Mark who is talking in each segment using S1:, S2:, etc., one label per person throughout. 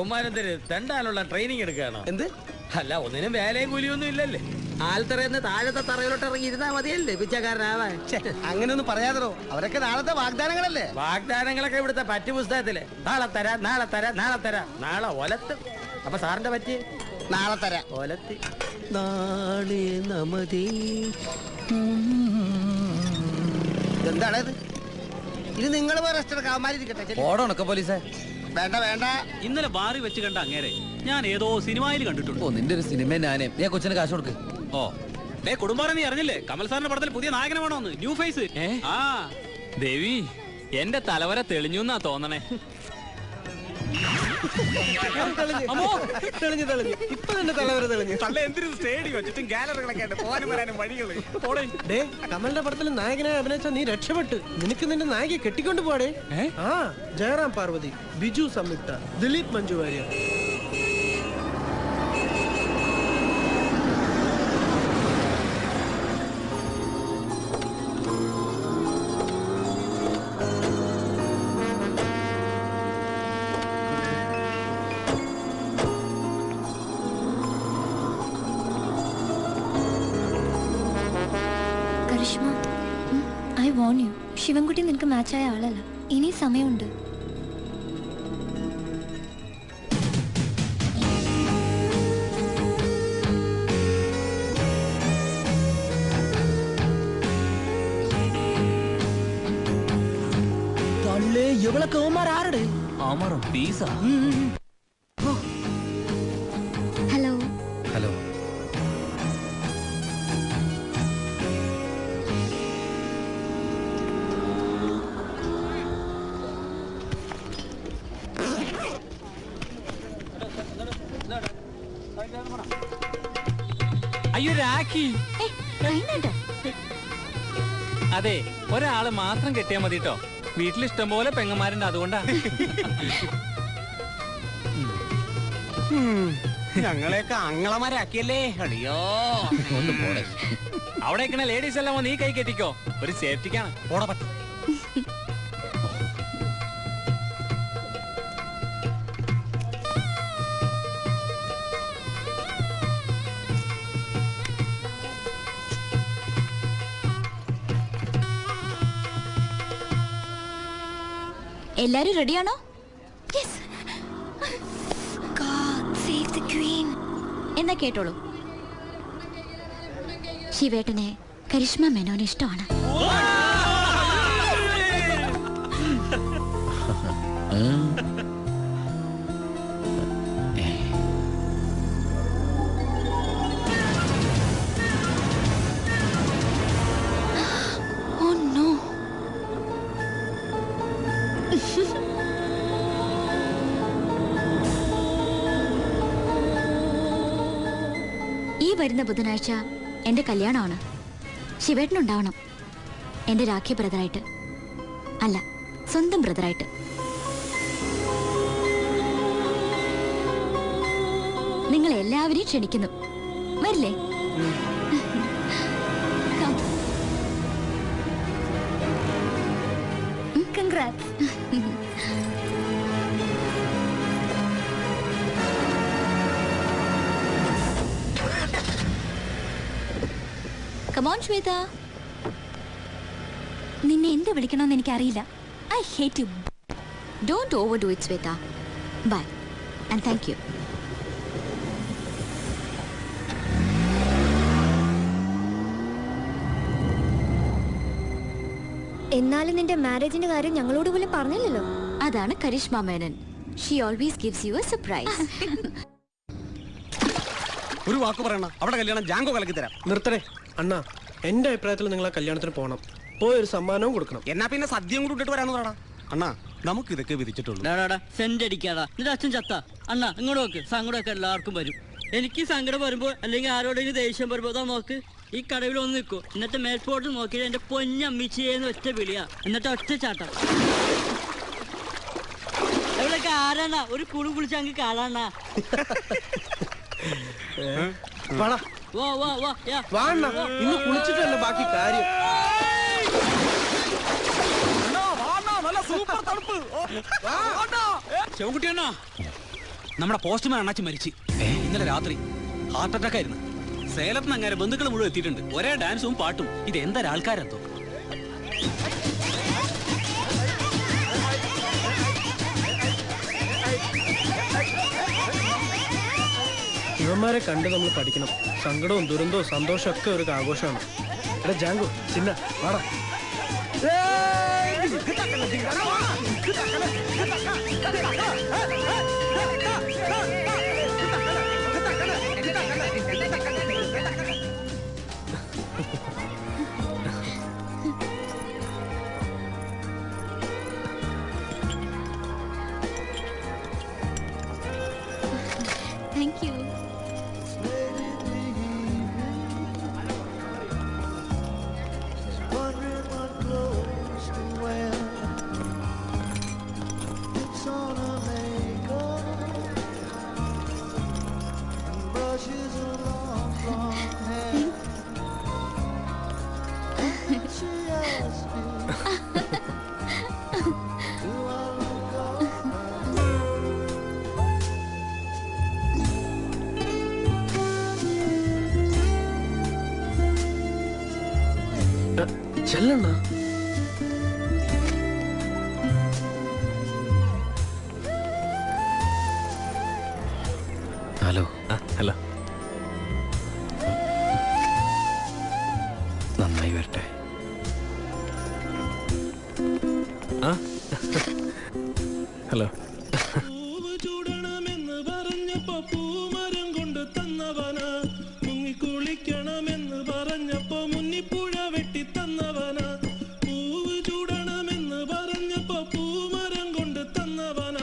S1: ഉമ്മാരെന്തൊരു തെണ്ടാനുള്ള training എടുക്കുകയാണോ?
S2: എന്ത്?
S1: അല്ല, ഒന്നിനും വേലയും കൂലിയൊന്നും ഇല്ലല്ലേ?
S2: ആൽത്തറയെന്ന് താഴത്തെ തറയിലോട്ട് ഇറങ്ങി ഇരുന്നാ മതിയല്ലേ പിച്ചക്കാരനാവാൻ?
S3: അങ്ങനെയൊന്നും പറയാതോ, അവരൊക്കെ നാളത്തെ വാഗ്ദാനങ്ങളല്ലേ.
S1: വാഗ്ദാനങ്ങളൊക്കെ ഇവിടുത്തെ പറ്റു പുസ്തകത്തില് നാളെ തരാം, നാളെ തരാം, നാളെ തരാം, നാളെ ഒലത്ത്. അപ്പൊ സാറിന്റെ പറ്റി
S3: നാളെ തരാം.
S1: ഒലത്തി
S2: നാളെ നമതി.
S3: എന്താണത്? ഇത് നിങ്ങൾ റെസ്റ്റ് എടുക്കാം, അവന്മാരിരിക്കട്ടെ.
S4: ഓടണൊക്കെ പോലീസേ.
S3: വേണ്ട വേണ്ട,
S5: ഇന്നലെ ബാറി വെച്ച് കണ്ട അങ്ങേരെ ഞാൻ ഏതോ സിനിമയിൽ കണ്ടിട്ടുണ്ട്.
S4: ഓ, നിന്റെ ഒരു സിനിമ ഞാനേ. ഞാൻ കൊച്ചിന് കാശ് കൊടുക്ക്.
S5: ഓ ഡേ കുടുംബാരെ, നീ അറിഞ്ഞില്ലേ കമൽ സാറിന്റെ പടത്തിൽ പുതിയ നായകനെ വേണമെന്ന്? New face. ആ
S6: ദേവി, എന്റെ തലവര തെളിഞ്ഞു എന്നാ തോന്നണേ.
S2: തെളിഞ്ഞു തെളിഞ്ഞു, ഇപ്പൊ തന്നെ തലവരെ തെളിഞ്ഞു. ഡേ, കമലിന്റെ പടത്തിൽ നായകനായി അഭിനയിച്ച നീ രക്ഷപ്പെട്ട്. നിനക്ക് നിന്റെ നായികയെ കെട്ടിക്കൊണ്ട് പോടേ. ആ, ജയറാം പാർവതി, ബിജു സംയുക്ത, Dileep Manju Warrier.
S7: I warn you, Sivankutty നിനക്ക് മാച്ചായ ആളല്ല. ഇനി സമയമുണ്ട്.
S2: ഇവളൊക്കെ ഓമാരുടെ
S6: ആമാറോ പീസാ.
S7: ഹലോ.
S4: ഹലോ.
S6: അയ്യോ രാഖി. അതെ, ഒരാള് മാത്രം കെട്ടിയാ മതി കേട്ടോ. വീട്ടിലിഷ്ടം പോലെ പെങ്ങന്മാരുണ്ട്, അതുകൊണ്ടാ.
S5: ഞങ്ങളെയൊക്കെ അങ്ങളമാരാക്കിയല്ലേ. അടിയോ,
S4: ഒന്ന് പോടെ.
S6: അവിടെ ഇരിക്കണ ലേഡീസ് എല്ലാം നീ കൈ കെട്ടിക്കോ, ഒരു സേഫ്റ്റിക്കാണ്.
S5: ഓടാ പറ്റും.
S7: എല്ലാരും റെഡിയാണോ? എന്നാ കേട്ടോളൂ. ശിവേട്ടനെ കരിഷ്മ മേനോന് ഇഷ്ടമാണ്. ഈ വരുന്ന ബുധനാഴ്ച എന്റെ കല്യാണമാണ്. ശിവേട്ടനുണ്ടാവണം. എന്റെ രാഖി ബ്രദറായിട്ട് അല്ല, സ്വന്തം ബ്രദറായിട്ട്. നിങ്ങൾ എല്ലാവരെയും ക്ഷണിക്കുന്നു. വരില്ലേ? കൺഗ്രാറ്റ്സ്. Come on, Shweta. നിന്നെ എന്ത് വിളിക്കണമെന്ന് എനിക്കറിയില്ല. I hate you. Don't overdo it, Shweta. Bye. And thank you.
S8: എന്നാലും നിന്റെ മാരേജിന്റെ കാര്യം ഞങ്ങളോട് പോലും പറഞ്ഞില്ലല്ലോ.
S7: അതാണ് Karishma Menon. She always gives you a surprise.
S5: ഒരു വാക്ക് പറയണ, അവിടെ കല്യാണം ജാങ്കോ കലക്കി തരാം.
S2: നിർത്തണേ അണ്ണാ. എന്റെ അഭിപ്രായത്തിൽ നിങ്ങൾ ആ കല്യാണത്തിന് പോകണം. പോയൊരു സമ്മാനവും കൊടുക്കണം.
S5: എന്നാ പിന്നെ സദ്യയും കൂടി ഇട്ടിട്ട് വരാന്ന് പറയണ. അണ്ണാ, നമുക്ക് ഇതൊക്കെ വിധിച്ചിട്ടുള്ളൂ.
S9: സെന്റ് അടിക്കാടാ. നിന്റെ അച്ഛൻ ചത്ത. അണ്ണാ ഇങ്ങോട്ട് നോക്ക്. സങ്കടമൊക്കെ എല്ലാവർക്കും വരും. എനിക്ക് സങ്കടം വരുമ്പോ അല്ലെങ്കിൽ ആരോടെങ്കിലും ദേഷ്യം വരുമ്പോ ഇതാ നോക്ക്, ഈ കടവിൽ ഒന്ന് നിൽക്കൂ. എന്നിട്ട് മേൽപോട്ട് നോക്കിയിട്ട് എന്റെ പൊന്നമ്മിച്ചേന്ന് ഒറ്റ വിളിയാ. എന്നിട്ട് ഒറ്റ ചാട്ടം. എവിടെയൊക്കെ ആരാണ ഒരു കുളി കുളിച്ചങ്ങ് കാണാണ.
S2: ഇന്ന് കുളിച്ചിട്ടല്ല ബാക്കി കാര്യം.
S5: സൂപ്പർ തണുപ്പ്.
S6: ശിവൻകുട്ടിയണ്ണാ,
S5: നമ്മുടെ പോസ്റ്റ്മാൻ അണ്ണാച്ചി മരിച്ചു ഇന്നലെ രാത്രി. ഹാർട്ട് അറ്റാക്ക് ആയിരുന്നു. സേലത്ത് നിന്ന് അങ്ങനെ ബന്ധുക്കൾ മുഴുവൻ എത്തിയിട്ടുണ്ട്. ഒരേ ഡാൻസും പാട്ടും. ഇത് എന്തൊരാൾക്കാരെന്തോ.
S2: ഇവന്മാരെ കണ്ട് നമ്മൾ പഠിക്കണം. സങ്കടവും ദുരന്തവും സന്തോഷവും ഒക്കെ ഒരു ആഘോഷമാണ്. എടാ ജാങ്കോ, ചിന്ന വാടാ.
S7: Thank you.
S2: ചെല്ലണ്ണ.
S4: ഹലോ.
S2: ഹലോ.
S4: നന്നായി വരട്ടെ.
S2: ഹലോ.
S10: ചൂടണമെന്ന് പറഞ്ഞപ്പോ പൂമരം കൊണ്ട് തന്നവന, മുങ്ങിക്കുളിക്കണമെന്ന് പറഞ്ഞപ്പോ മുന്നിപ്പുഴ വെട്ടി തന്നവന. പൂവ് ചൂടണമെന്ന് പറഞ്ഞപ്പോ പൂമരം കൊണ്ട് തന്നവന,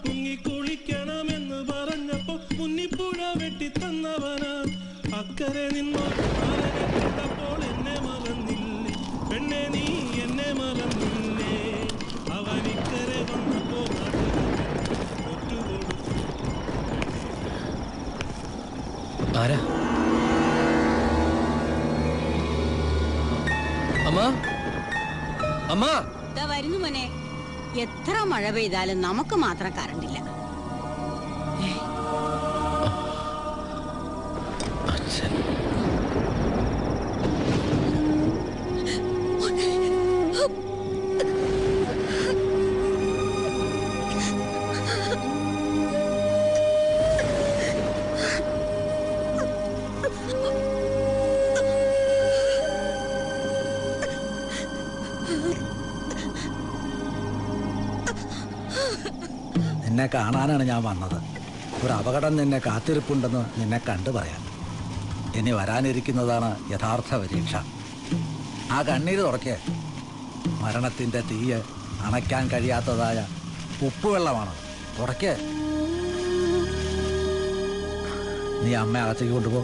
S10: മുങ്ങിക്കുളിക്കണമെന്ന് പറഞ്ഞപ്പോ മുന്നിപ്പുഴ വെട്ടി തന്നവന. അക്കരെ നിന്നോ കണ്ടപ്പോൾ എന്നെ മറന്നില്ലേ പെണ്ണെ, നീ എന്നെ മറന്നില്ലേ. അവനിക്കരെ വന്നപ്പോ
S4: ആരാ? അമ്മ, അമ്മ
S11: വരുന്നു മോനെ. എത്ര മഴ പെയ്താലും നമുക്ക് മാത്രം കറണ്ടില്ല.
S4: അച്ഛൻ
S12: നിന്നെ കാണാനാണ് ഞാൻ വന്നത്. ഒരു അപകടം നിന്നെ കാത്തിരിപ്പുണ്ടെന്ന് നിന്നെ കണ്ടു പറയാൻ. ഇനി വരാനിരിക്കുന്നതാണ് യഥാർത്ഥ പരീക്ഷ. ആ കണ്ണീര് തുടയ്ക്ക്. മരണത്തിൻ്റെ തീയ് അണയ്ക്കാൻ കഴിയാത്തതായ ഉപ്പുവെള്ളമാണ്. തുടയ്ക്ക്. നീ അമ്മ അകത്തേക്ക് കൊണ്ടുപോ.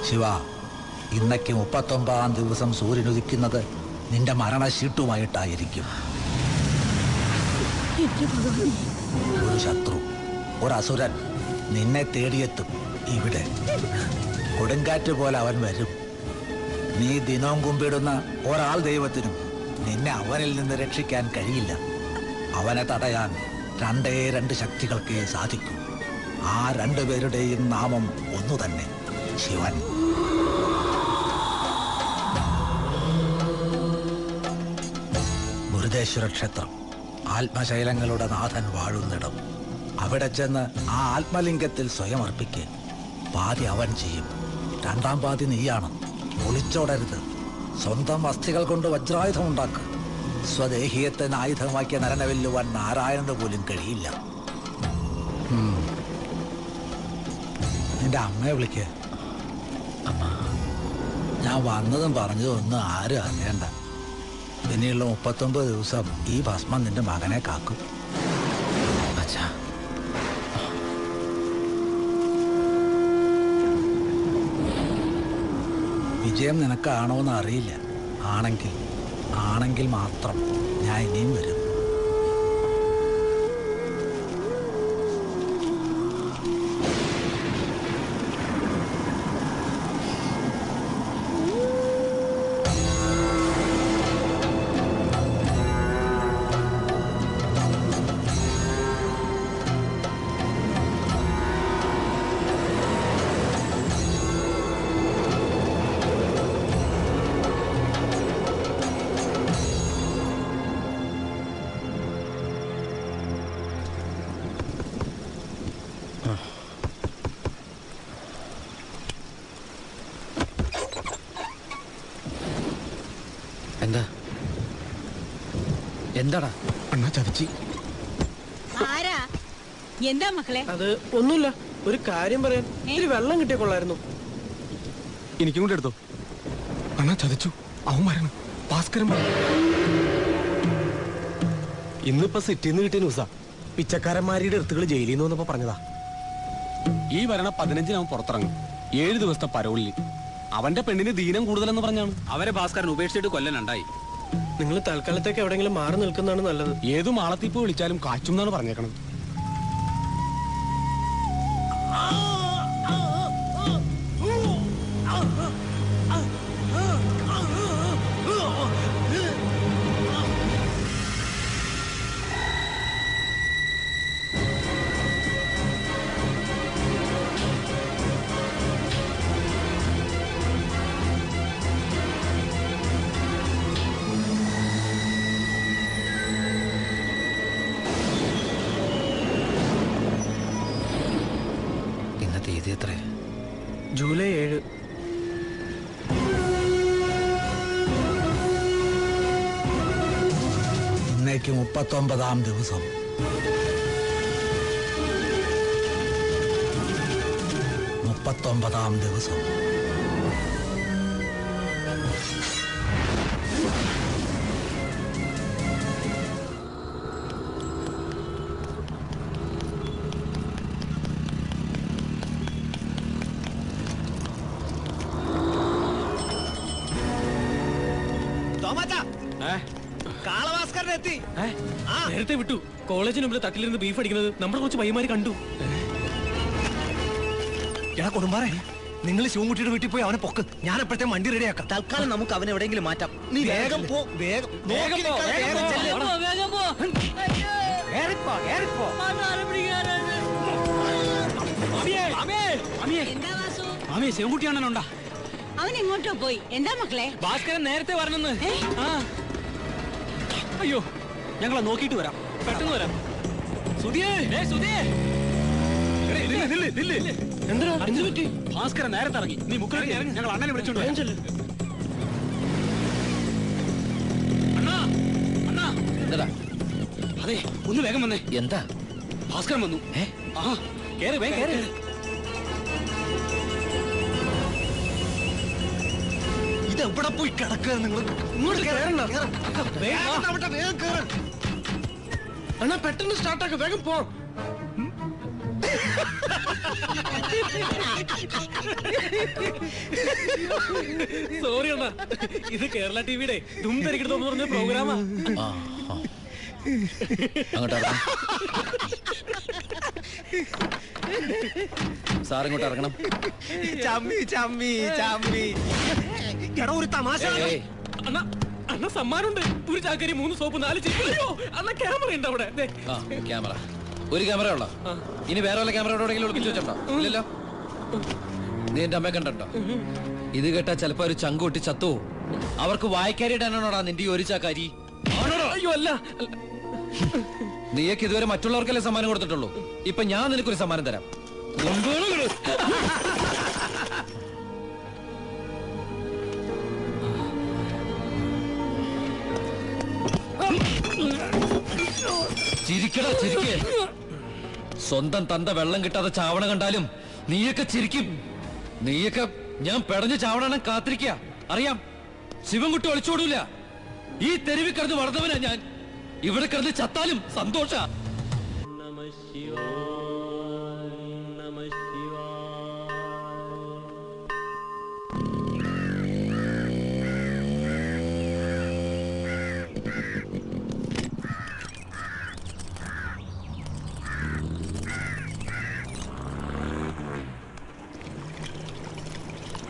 S12: ശിവ, ഇന്നേക്ക് 39-ാം ദിവസം സൂര്യൻ ഉദിക്കുന്നത് നിന്റെ മരണശീട്ടുമായിട്ടായിരിക്കും. ഒരു ശത്രു, ഒരു അസുരൻ നിന്നെ തേടിയെത്തും ഇവിടെ. കൊടുങ്കാറ്റ് പോലെ അവൻ വരും. നീ ദിനവും കുമ്പിടുന്ന ഒരാൾ ദൈവത്തിനും നിന്നെ അവനിൽ നിന്ന് രക്ഷിക്കാൻ കഴിയില്ല. അവനെ തടയാൻ രണ്ട് ശക്തികൾക്കേ സാധിക്കൂ. ആ രണ്ടുപേരുടെയും നാമം ഒന്നു തന്നെ, ശിവൻ. മുരുദേശ്വര ക്ഷേത്രം, ആത്മശൈലങ്ങളുടെ നാഥൻ വാഴുന്നിടം. അവിടെ ചെന്ന് ആ ആത്മലിംഗത്തിൽ സ്വയം അർപ്പിക്കുക. പാതി അവൻ ചെയ്യും, 2ാം പാതി നീയാണ്. ഒളിച്ചോടരുത്. സ്വന്തം അസ്ഥികൾ കൊണ്ട് വജ്രായുധം ഉണ്ടാക്കുക. സ്വദേഹീയത്തെ ആയുധമാക്കിയ നരനെ വെല്ലുവാൻ നാരായണന് പോലും കഴിയില്ല. നിന്റെ അമ്മയെ വിളിക്കുക. അമ്മ, ഞാൻ വന്നതും പറഞ്ഞതും ഒന്നും ആരും അറിയണ്ട. ഇനിയുള്ള 39 ദിവസം ഈ ഭസ്മം നിന്റെ മകനെ കാക്കും. അച്ഛാ, വിജയം നിനക്കാണോന്ന് അറിയില്ല. ആണെങ്കിൽ മാത്രം ഞാൻ ഇനിയും വരും.
S4: എന്താ എന്താടാ?
S2: അണ്ണാ ചതിച്ചി.
S11: ആരാ? എന്താ മക്കളെ?
S2: അത് ഒന്നുമില്ല, ഒരു കാര്യം പറയാൻ. ഇത്തിരി വെള്ളം കിട്ടിയ കൊള്ളായിരുന്നു.
S13: എനിക്കും കൂടെ എടുത്തോ. അണ്ണാ ചതിച്ചു. അവൻ മരണം. ഭാസ്കരൻ ഇന്നിപ്പോ സിറ്റിന്ന് കിട്ടിയ ന്യൂസാ. പിച്ചക്കാരന്മാരുടെ അടുത്തുകൾ ജയിലിൽ നിന്ന് വന്നപ്പോ പറഞ്ഞതാ. ഈ വരണ 15 അവൻ പുറത്തിറങ്ങും. 7 ദിവസത്തെ പരോളിൽ. അവന്റെ പെണ്ണിന് ദീനം കൂടുതലെന്ന് പറഞ്ഞാണ്.
S5: അവരെ ഭാസ്കരൻ ഉപേക്ഷിച്ചിട്ട് കൊല്ലനുണ്ടായി.
S2: നിങ്ങൾ തൽക്കാലത്തേക്ക് എവിടെയെങ്കിലും മാറി നിൽക്കുന്നതാണ് നല്ലത്.
S13: ഏതു മാളത്തിപ്പ് വിളിച്ചാലും കാച്ചും എന്നാണ് പറഞ്ഞേക്കണത്.
S4: തീയതി എത്ര?
S2: ജൂലൈ 7.
S12: ഇന്നേക്ക് 39ാം ദിവസം. 39ാം ദിവസം.
S2: നേരത്തെ വിട്ടു. കോളേജിന് മുമ്പിൽ തട്ടിലിരുന്ന് ബീഫ് അടിക്കുന്നത് നമ്മുടെ കുറച്ച് പയ്യന്മാര് കണ്ടു.
S4: എടാ കൊടുമ്പാറേ, നിങ്ങൾ ശിവൻകുട്ടിയുടെ വീട്ടിൽ പോയി അവനെ പൊക്ക്. ഞാൻ എപ്പോഴത്തെ വണ്ടി റെഡിയാക്കാം. തൽക്കാലം നമുക്ക് അവനെ എവിടെയെങ്കിലും മാറ്റാം. നീ വേഗം പോ. വേഗം
S5: ശിവൻകുട്ടിയാണല്ലോണ്ടാ.
S11: അവൻ എങ്ങോട്ടോ പോയി. എന്താ മക്കളെ?
S6: ഭാസ്കരൻ നേരത്തെ വരണമെന്ന്.
S5: അയ്യോ, ഞങ്ങളെ നോക്കിയിട്ട് വരാം.
S6: പെട്ടെന്ന് വരാം.
S5: ഭാസ്കരൻ നേരത്തെ ഇറങ്ങി. നീ മുക്കിലേക്ക് ഇറങ്ങി. ഞങ്ങൾ അണ്ണനെ വിളിച്ചോണ്ട് വരാം. അതെ, ഒന്ന് വേഗം വന്നേ.
S4: എന്താ?
S5: ഭാസ്കരൻ വന്നു. കേറ് വേഗം കേറ്.
S4: ഇതെവിടെ പോയി കിടക്കുക നിങ്ങൾ?
S2: അണ്ണാ പെട്ടെന്ന് സ്റ്റാർട്ടാക്ക. വേഗം പോ. സോറി അണ്ണാ, ഇത് കേരള ടിവിയുടെ ധും തിരക്കിടുത്തോന്ന് പറഞ്ഞ പ്രോഗ്രാമാ.
S4: അങ്ങോട്ട് സാർ ഇങ്ങോട്ട് ഇറങ്ങണം.
S2: ഒരു തമാശ. അണ്ണ സമ്മാനമുണ്ട്. ഒരു ചാക്കരി 3 സോപ്പ് 4 ചിപ്പ്. അണ്ണ ക്യാമറ ഉണ്ട് അവിടെ.
S4: ക്യാമറ ഒരു ക്യാമറ ഉള്ള. ഇനി വേറെ വല്ല ക്യാമറ എവിടെയെങ്കിലും ഒളിപ്പിച്ചു വെച്ചോ? ഇല്ലല്ലോ. നീ എന്റെ അമ്മയെ കണ്ടോ? ഇത് കേട്ടാ ചിലപ്പോ ഒരു ചങ്ക് പൊട്ടി ചത്തോ. അവർക്ക് വായിക്കാരിടാനാണോടാ നിന്റെ ഒരു ചാക്കാരി?
S2: അയ്യോ അല്ല.
S4: നീയൊക്കെ ഇതുവരെ മറ്റുള്ളവർക്കല്ലേ സമ്മാനം കൊടുത്തിട്ടുള്ളൂ. ഇപ്പൊ ഞാൻ നിനക്കൊരു സമ്മാനം തരാം. ചിരിക്കടാ ചിരിക്കേ. സ്വന്തം തന്ത വെള്ളം കിട്ടാതെ ചാവണ കണ്ടാലും നീയൊക്കെ ചിരിക്കും. നീയൊക്കെ ഞാൻ പെടഞ്ഞ് ചാവണ കാത്തിരിക്ക. അറിയാം, ശിവൻകുട്ടി ഒളിച്ചോടൂല. ഈ തെരുവിൽ കിടന്ന് വളർന്നവനാ ഞാൻ. ഇവിടെ കിടന്ന് ചത്താലും സന്തോഷ.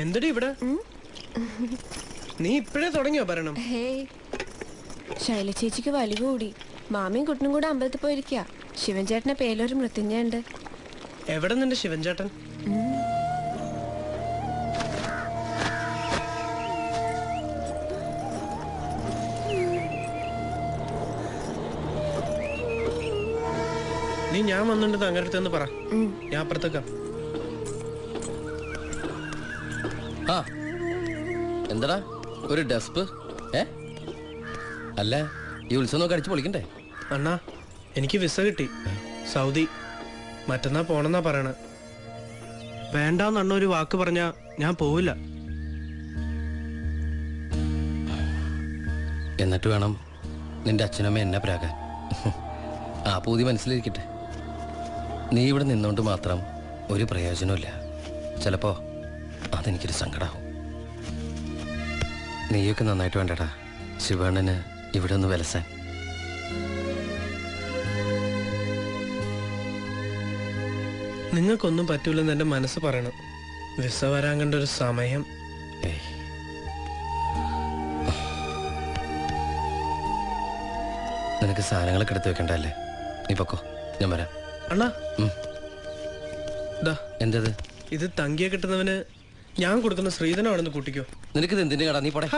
S2: എന്തടി ഇവിടെ? നീ ഇപ്പഴേ തുടങ്ങിയോ ഭരണം?
S14: ശൈല ചേച്ചിക്ക് വലി കൂടി. മാമിയും കുട്ടനും കൂടെ അമ്പലത്തിൽ പോയിരിക്കുക. ശിവൻ ചേട്ടന്റെ പേരിലൊരു മൃത്യുഞ്ജയുണ്ട്.
S2: എവിടെ നിന്റെ ശിവൻ ചേട്ടൻ? നീ ഞാൻ വന്നിട്ട് അങ്ങനെ അടുത്തെന്ന് പറ. ഞാൻ അപ്പുറത്തേക്കാ.
S4: എന്താടാ ഒരു ഡെസ്പ്?
S1: അല്ല ഈ ഉത്സവം അടിച്ചു പൊളിക്കണ്ടേ?
S2: അണ്ണാ എനിക്ക് വിസ കിട്ടി, സൗദി. മറ്റന്നാ പോണെന്നാ പറയണ. വേണ്ടാന്ന് അണ്ണ ഒരു വാക്ക് പറഞ്ഞാ ഞാൻ പോവില്ല.
S1: എന്നിട്ട് വേണം നിന്റെ അച്ഛനമ്മ എന്നെ പ്രാകാൻ. ആ പൂതി മനസ്സിലിരിക്കട്ടെ. നീ ഇവിടെ നിന്നുകൊണ്ട് മാത്രം ഒരു പ്രയോജനമില്ല. ചിലപ്പോ അതെനിക്കൊരു സങ്കടാവും. നീയൊക്കെ നന്നായിട്ട് വേണ്ടടാ ശിവണ്ണന് ഇവിടെ ഒന്ന് വിലസാൻ.
S2: നിങ്ങൾക്കൊന്നും പറ്റൂലെന്ന് എന്റെ മനസ്സ് പറയണം. വിസ വരാൻ കണ്ട ഒരു സമയം.
S1: നിനക്ക് സാധനങ്ങളൊക്കെ എടുത്ത് വെക്കണ്ടല്ലേ? നീ പൊക്കോ, ഞാൻ വരാം.
S2: അണ്ണാ
S1: എന്തത്?
S2: ഇത് തങ്കിയെ കിട്ടുന്നവന് ഞാൻ കൊടുക്കുന്ന ശ്രീധനമാണെന്ന് കൂട്ടിക്കോ.
S1: നിനക്കിത് എന്തിന്റെ കടാ? നീ പോടെ.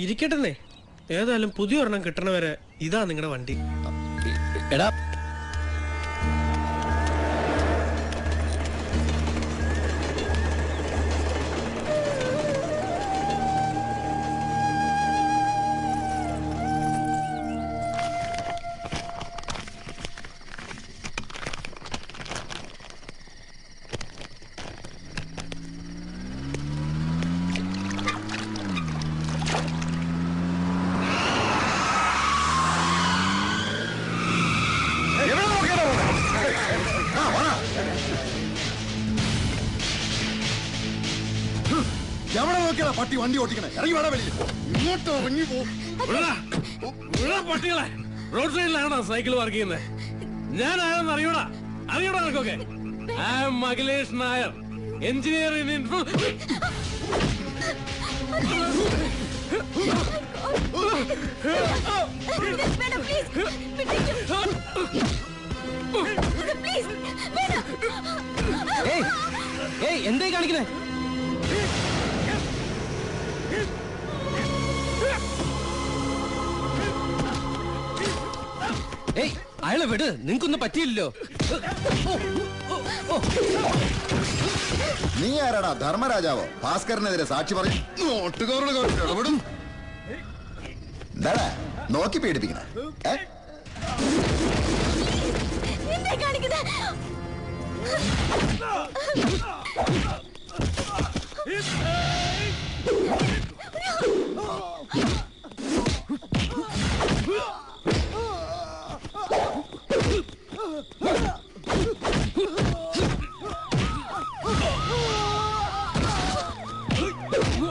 S2: ഇരിക്കട്ടെന്നേ, ഏതായാലും പുതിയ ഒരെണ്ണം കിട്ടണവരെ ഇതാ നിങ്ങളുടെ വണ്ടി.
S1: എടാ
S15: എവിടെ നോക്കിയാ പട്ടി വണ്ടി ഓട്ടിക്കണേ? ഇറങ്ങി വേണം വെളിയിൽ. ഇങ്ങോട്ടോ ഇറങ്ങി പോ.
S16: പട്ടികളെ റോഡ് സൈഡിലാണോ സൈക്കിൾ പാർക്ക് ചെയ്യുന്നത്? ഞാൻ ആരെന്ന് അറിയൂടാ? അറിയൂടാ നിനക്കൊക്കെ? I am Akhilesh Nair, engineer in
S1: എന്തായി കാണിക്കുന്നേ? അയാളെ വിട്, നിങ്ങൾക്കൊന്നും പറ്റിയില്ലല്ലോ.
S15: നീ ആരാടാ? ധർമ്മരാജാവോ? ഭാസ്കരനെതിരെ സാക്ഷി പറഞ്ഞു നോട്ടുകാരുടെ ഇടപെടും. എന്താടാ നോക്കി പേടിപ്പിക്കണ?